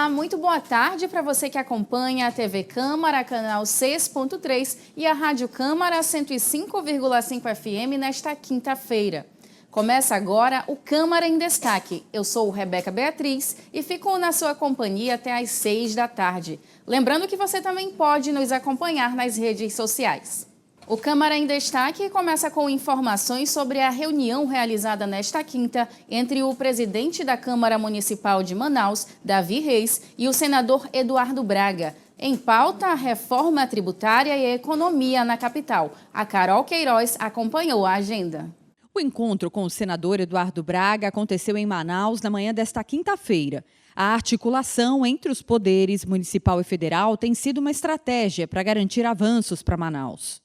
Olá, muito boa tarde para você que acompanha a TV Câmara, canal 6.3 e a Rádio Câmara 105,5 FM nesta quinta-feira. Começa agora o Câmara em Destaque. Eu sou Rebeca Beatriz e fico na sua companhia até às 6 da tarde. Lembrando que você também pode nos acompanhar nas redes sociais. O Câmara em Destaque começa com informações sobre a reunião realizada nesta quinta entre o presidente da Câmara Municipal de Manaus, Davi Reis, e o senador Eduardo Braga. Em pauta, a reforma tributária e a economia na capital. A Carol Queiroz acompanhou a agenda. O encontro com o senador Eduardo Braga aconteceu em Manaus na manhã desta quinta-feira. A articulação entre os poderes municipal e federal tem sido uma estratégia para garantir avanços para Manaus.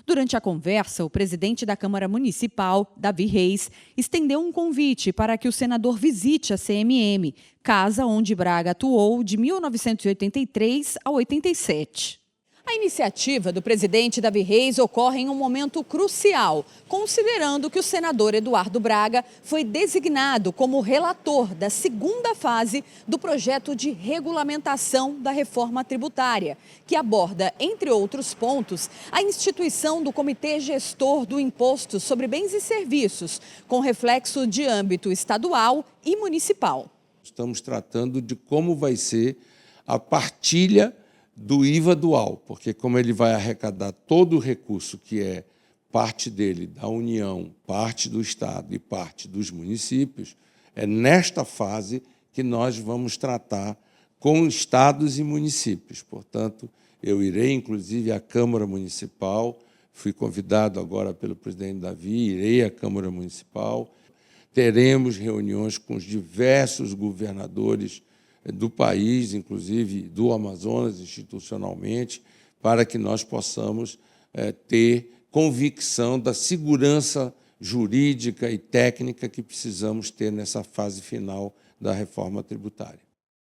Durante a conversa, o presidente da Câmara Municipal, Davi Reis, estendeu um convite para que o senador visite a CMM, casa onde Braga atuou de 1983 a 87. A iniciativa do presidente Davi Reis ocorre em um momento crucial, considerando que o senador Eduardo Braga foi designado como relator da segunda fase do projeto de regulamentação da reforma tributária, que aborda, entre outros pontos, a instituição do Comitê Gestor do Imposto sobre Bens e Serviços, com reflexo de âmbito estadual e municipal. Estamos tratando de como vai ser a partilha do IVA dual, porque como ele vai arrecadar todo o recurso que é parte dele da União, parte do Estado e parte dos municípios, é nesta fase que nós vamos tratar com estados e municípios. Portanto, eu irei, inclusive, à Câmara Municipal, fui convidado agora pelo presidente Davi, irei à Câmara Municipal, teremos reuniões com os diversos governadores do país, inclusive do Amazonas, institucionalmente, para que nós possamos ter convicção da segurança jurídica e técnica que precisamos ter nessa fase final da reforma tributária.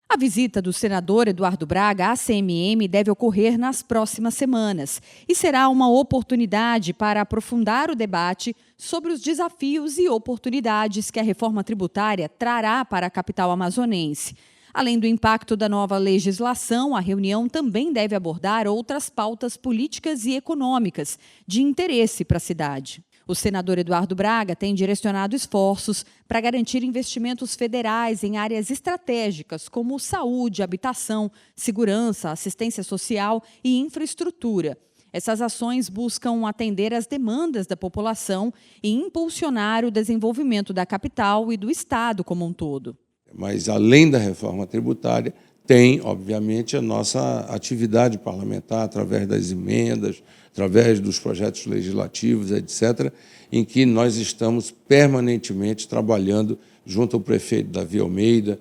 A visita do senador Eduardo Braga à CMM deve ocorrer nas próximas semanas e será uma oportunidade para aprofundar o debate sobre os desafios e oportunidades que a reforma tributária trará para a capital amazonense. Além do impacto da nova legislação, a reunião também deve abordar outras pautas políticas e econômicas de interesse para a cidade. O senador Eduardo Braga tem direcionado esforços para garantir investimentos federais em áreas estratégicas como saúde, habitação, segurança, assistência social e infraestrutura. Essas ações buscam atender às demandas da população e impulsionar o desenvolvimento da capital e do estado como um todo. Mas, além da reforma tributária, tem, obviamente, a nossa atividade parlamentar, através das emendas, através dos projetos legislativos, etc., em que nós estamos permanentemente trabalhando junto ao prefeito Davi Almeida,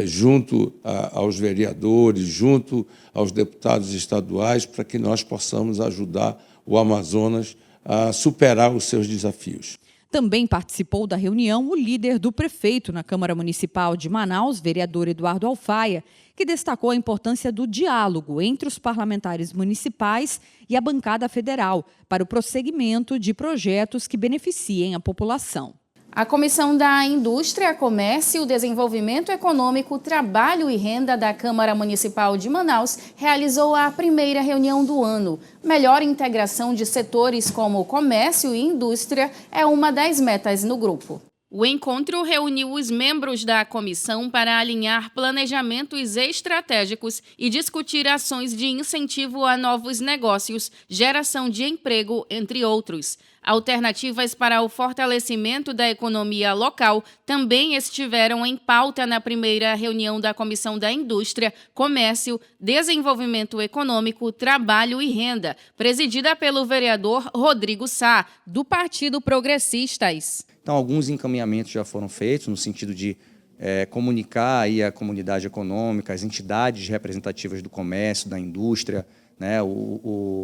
junto aos vereadores, junto aos deputados estaduais, para que nós possamos ajudar o Amazonas a superar os seus desafios. Também participou da reunião o líder do prefeito na Câmara Municipal de Manaus, vereador Eduardo Alfaia, que destacou a importância do diálogo entre os parlamentares municipais e a bancada federal para o prosseguimento de projetos que beneficiem a população. A Comissão da Indústria, Comércio, Desenvolvimento Econômico, Trabalho e Renda da Câmara Municipal de Manaus realizou a primeira reunião do ano. Melhor integração de setores como comércio e indústria é uma das metas no grupo. O encontro reuniu os membros da comissão para alinhar planejamentos estratégicos e discutir ações de incentivo a novos negócios, geração de emprego, entre outros. Alternativas para o fortalecimento da economia local também estiveram em pauta na primeira reunião da Comissão da Indústria, Comércio, Desenvolvimento Econômico, Trabalho e Renda, presidida pelo vereador Rodrigo Sá, do Partido Progressistas. Então, alguns encaminhamentos já foram feitos no sentido de comunicar aí a comunidade econômica, as entidades representativas do comércio, da indústria, né,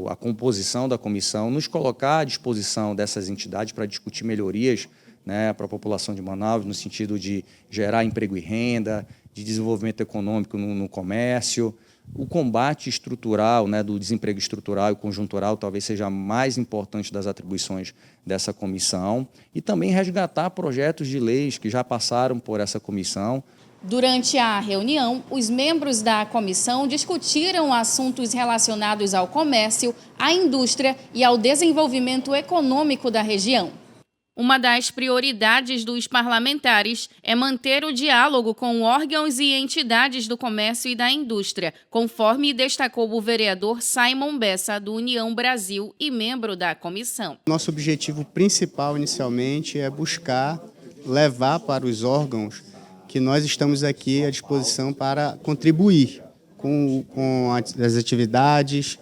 a composição da comissão, nos colocar à disposição dessas entidades para discutir melhorias, né, para a população de Manaus, no sentido de gerar emprego e renda, de desenvolvimento econômico no comércio. O combate estrutural, né, do desemprego estrutural e conjuntural talvez seja a mais importante das atribuições dessa comissão, e também resgatar projetos de leis que já passaram por essa comissão, Durante a reunião, os membros da comissão discutiram assuntos relacionados ao comércio, à indústria e ao desenvolvimento econômico da região. Uma das prioridades dos parlamentares é manter o diálogo com órgãos e entidades do comércio e da indústria, conforme destacou o vereador Simon Bessa, do União Brasil e membro da comissão. Nosso objetivo principal, inicialmente, é buscar levar para os órgãos que nós estamos aqui à disposição para contribuir com as atividades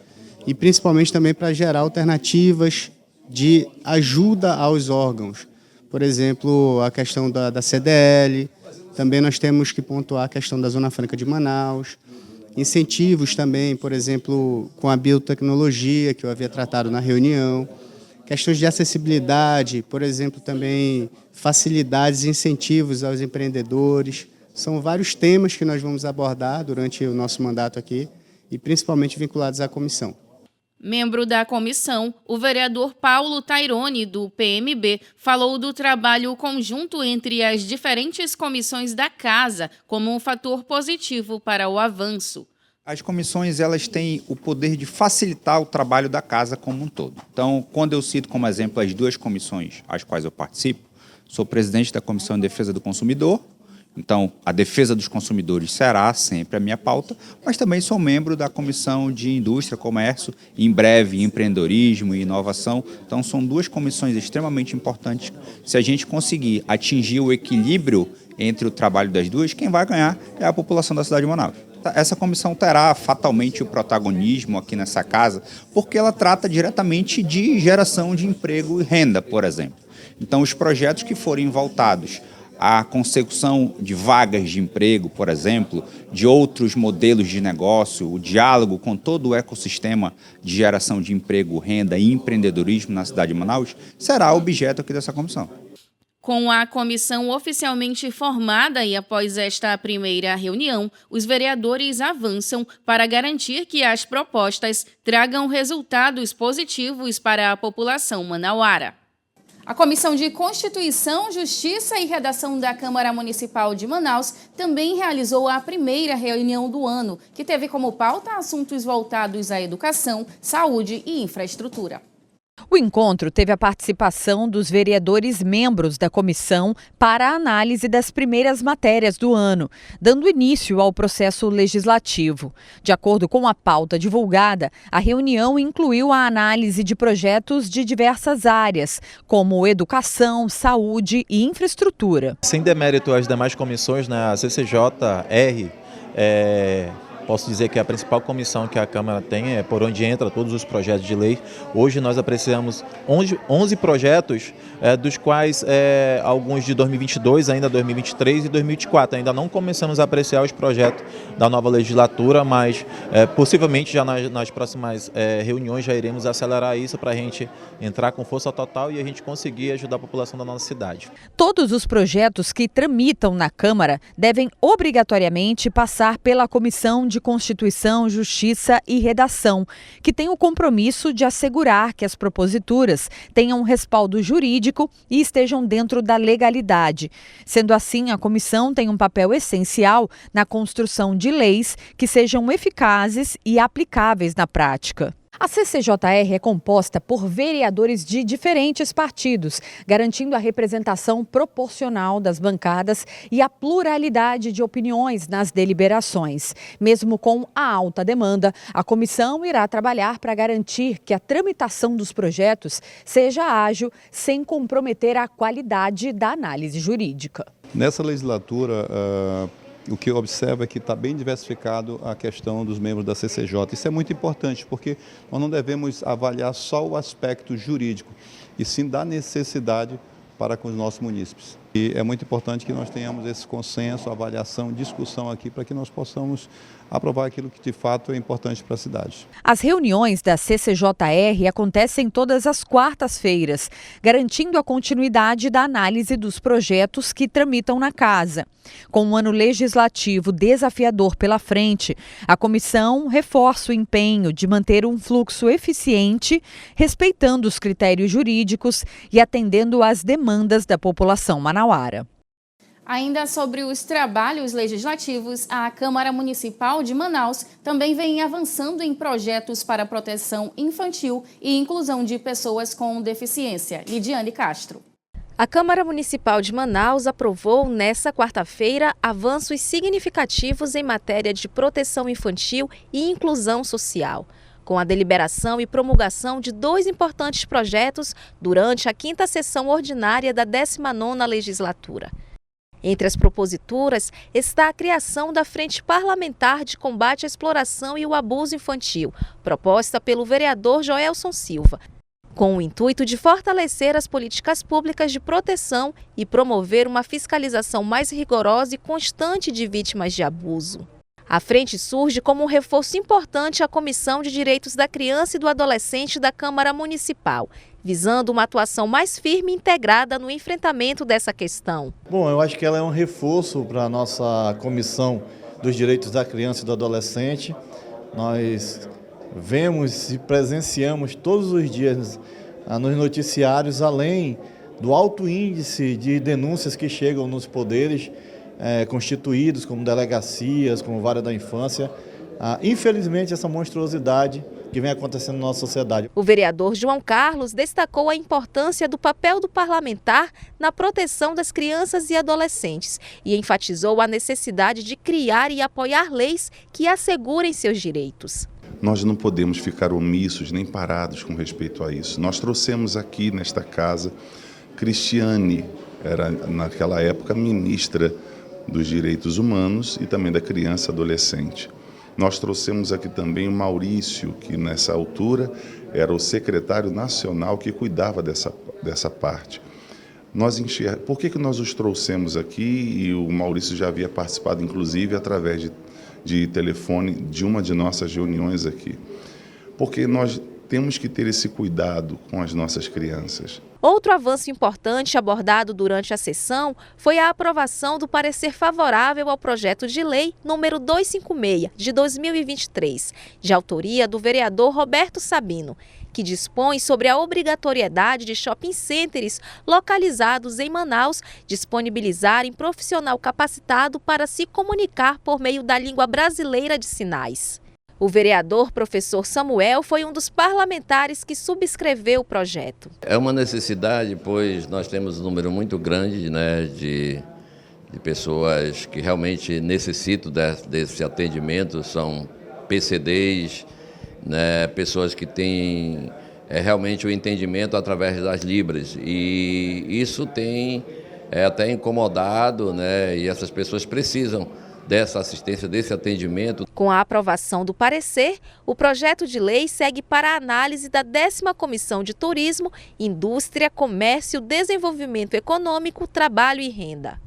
e principalmente também para gerar alternativas de ajuda aos órgãos. Por exemplo, a questão da CDL, também nós temos que pontuar a questão da Zona Franca de Manaus, incentivos também, por exemplo, com a biotecnologia, que eu havia tratado na reunião, questões de acessibilidade, por exemplo, também facilidades e incentivos aos empreendedores. São vários temas que nós vamos abordar durante o nosso mandato aqui e principalmente vinculados à comissão. Membro da comissão, o vereador Paulo Taironi, do PMB, falou do trabalho conjunto entre as diferentes comissões da Casa como um fator positivo para o avanço. As comissões, elas têm o poder de facilitar o trabalho da Casa como um todo. Então, quando eu cito como exemplo as duas comissões às quais eu participo, sou presidente da Comissão de Defesa do Consumidor. Então, a defesa dos consumidores será sempre a minha pauta, mas também sou membro da Comissão de Indústria, Comércio, e em breve Empreendedorismo e Inovação. Então, são duas comissões extremamente importantes. Se a gente conseguir atingir o equilíbrio entre o trabalho das duas, quem vai ganhar é a população da cidade de Manaus. Essa comissão terá fatalmente o protagonismo aqui nessa casa, porque ela trata diretamente de geração de emprego e renda, por exemplo. Então, os projetos que forem voltados a consecução de vagas de emprego, por exemplo, de outros modelos de negócio, o diálogo com todo o ecossistema de geração de emprego, renda e empreendedorismo na cidade de Manaus, será objeto aqui dessa comissão. Com a comissão oficialmente formada e após esta primeira reunião, os vereadores avançam para garantir que as propostas tragam resultados positivos para a população manauara. A Comissão de Constituição, Justiça e Redação da Câmara Municipal de Manaus também realizou a primeira reunião do ano, que teve como pauta assuntos voltados à educação, saúde e infraestrutura. O encontro teve a participação dos vereadores membros da comissão para a análise das primeiras matérias do ano, dando início ao processo legislativo. De acordo com a pauta divulgada, a reunião incluiu a análise de projetos de diversas áreas, como educação, saúde e infraestrutura. Sem demérito às demais comissões, a CCJR posso dizer que a principal comissão que a Câmara tem é por onde entra todos os projetos de lei. Hoje nós apreciamos 11 projetos, dos quais alguns de 2022, ainda 2023 e 2024. Ainda não começamos a apreciar os projetos da nova legislatura, mas possivelmente já nas próximas reuniões já iremos acelerar isso para a gente entrar com força total e a gente conseguir ajudar a população da nossa cidade. Todos os projetos que tramitam na Câmara devem obrigatoriamente passar pela Comissão de Constituição, Justiça e Redação, que tem o compromisso de assegurar que as proposituras tenham um respaldo jurídico e estejam dentro da legalidade. Sendo assim, a comissão tem um papel essencial na construção de leis que sejam eficazes e aplicáveis na prática. A CCJR é composta por vereadores de diferentes partidos, garantindo a representação proporcional das bancadas e a pluralidade de opiniões nas deliberações. Mesmo com a alta demanda, a comissão irá trabalhar para garantir que a tramitação dos projetos seja ágil, sem comprometer a qualidade da análise jurídica. Nessa legislatura, o que eu observo é que está bem diversificado a questão dos membros da CCJ. Isso é muito importante, porque nós não devemos avaliar só o aspecto jurídico, e sim da necessidade para com os nossos munícipes. E é muito importante que nós tenhamos esse consenso, avaliação, discussão aqui, para que nós possamos aprovar aquilo que de fato é importante para a cidade. As reuniões da CCJR acontecem todas as quartas-feiras, garantindo a continuidade da análise dos projetos que tramitam na casa. Com um ano legislativo desafiador pela frente, a comissão reforça o empenho de manter um fluxo eficiente, respeitando os critérios jurídicos e atendendo às demandas da população manauara. Ainda sobre os trabalhos legislativos, a Câmara Municipal de Manaus também vem avançando em projetos para proteção infantil e inclusão de pessoas com deficiência. Lidiane Castro. A Câmara Municipal de Manaus aprovou, nesta quarta-feira, avanços significativos em matéria de proteção infantil e inclusão social, com a deliberação e promulgação de 2 importantes projetos durante a 5ª sessão ordinária da 19ª legislatura. Entre as proposituras está a criação da Frente Parlamentar de Combate à Exploração e o Abuso Infantil, proposta pelo vereador Joelson Silva, com o intuito de fortalecer as políticas públicas de proteção e promover uma fiscalização mais rigorosa e constante de vítimas de abuso. A frente surge como um reforço importante à Comissão de Direitos da Criança e do Adolescente da Câmara Municipal, visando uma atuação mais firme e integrada no enfrentamento dessa questão. Bom, eu acho que ela é um reforço para a nossa Comissão dos Direitos da Criança e do Adolescente. Nós vemos e presenciamos todos os dias nos noticiários, além do alto índice de denúncias que chegam nos poderes constituídos, como delegacias, como vara da infância. Infelizmente, essa monstruosidade que vem acontecendo na nossa sociedade. O vereador João Carlos destacou a importância do papel do parlamentar na proteção das crianças e adolescentes e enfatizou a necessidade de criar e apoiar leis que assegurem seus direitos. Nós não podemos ficar omissos nem parados com respeito a isso. Nós trouxemos aqui nesta casa Cristiane, era naquela época ministra dos Direitos Humanos e também da Criança e Adolescente. Nós trouxemos aqui também o Maurício, que nessa altura era o secretário nacional que cuidava dessa parte. Por que nós os trouxemos aqui? E o Maurício já havia participado, inclusive, através de telefone de uma de nossas reuniões aqui. Porque nós temos que ter esse cuidado com as nossas crianças. Outro avanço importante abordado durante a sessão foi a aprovação do parecer favorável ao projeto de lei número 256, de 2023, de autoria do vereador Roberto Sabino, que dispõe sobre a obrigatoriedade de shopping centers localizados em Manaus disponibilizarem profissional capacitado para se comunicar por meio da língua brasileira de sinais. O vereador professor Samuel foi um dos parlamentares que subscreveu o projeto. É uma necessidade, pois nós temos um número muito grande, de pessoas que realmente necessitam desse atendimento, são PCDs, pessoas que têm realmente o entendimento através das libras. E isso tem até incomodado, e essas pessoas precisam dessa assistência, desse atendimento. Com a aprovação do parecer, o projeto de lei segue para a análise da 10ª Comissão de Turismo, Indústria, Comércio, Desenvolvimento Econômico, Trabalho e Renda.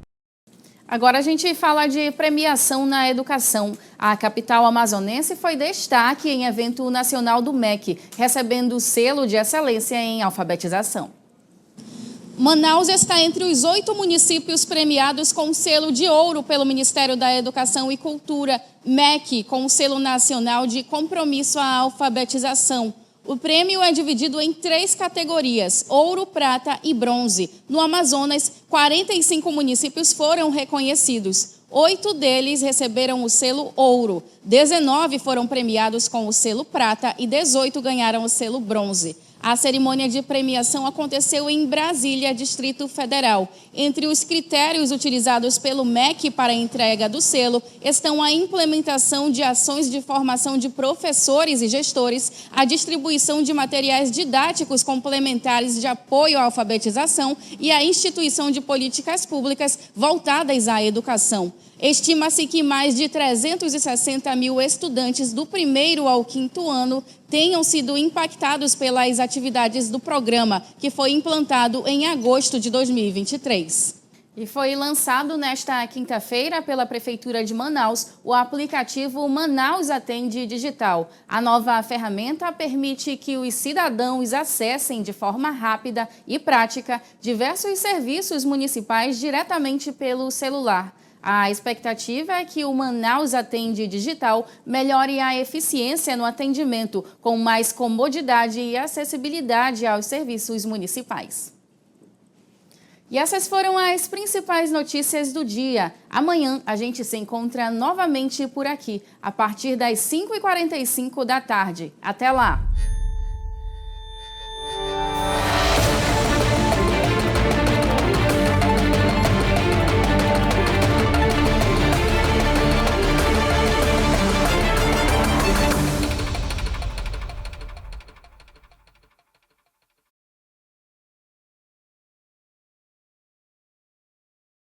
Agora a gente fala de premiação na educação. A capital amazonense foi destaque em evento nacional do MEC, recebendo o selo de excelência em alfabetização. Manaus está entre os 8 municípios premiados com o selo de ouro pelo Ministério da Educação e Cultura, MEC, com o selo nacional de compromisso à alfabetização. O prêmio é dividido em 3 categorias, ouro, prata e bronze. No Amazonas, 45 municípios foram reconhecidos. 8 deles receberam o selo ouro, 19 foram premiados com o selo prata e 18 ganharam o selo bronze. A cerimônia de premiação aconteceu em Brasília, Distrito Federal. Entre os critérios utilizados pelo MEC para a entrega do selo estão a implementação de ações de formação de professores e gestores, a distribuição de materiais didáticos complementares de apoio à alfabetização e a instituição de políticas públicas voltadas à educação. Estima-se que mais de 360 mil estudantes do 1º ao 5º ano tenham sido impactados pelas atividades do programa, que foi implantado em agosto de 2023. E foi lançado nesta quinta-feira pela Prefeitura de Manaus o aplicativo Manaus Atende Digital. A nova ferramenta permite que os cidadãos acessem de forma rápida e prática diversos serviços municipais diretamente pelo celular. A expectativa é que o Manaus Atende Digital melhore a eficiência no atendimento, com mais comodidade e acessibilidade aos serviços municipais. E essas foram as principais notícias do dia. Amanhã a gente se encontra novamente por aqui, a partir das 5h45 da tarde. Até lá!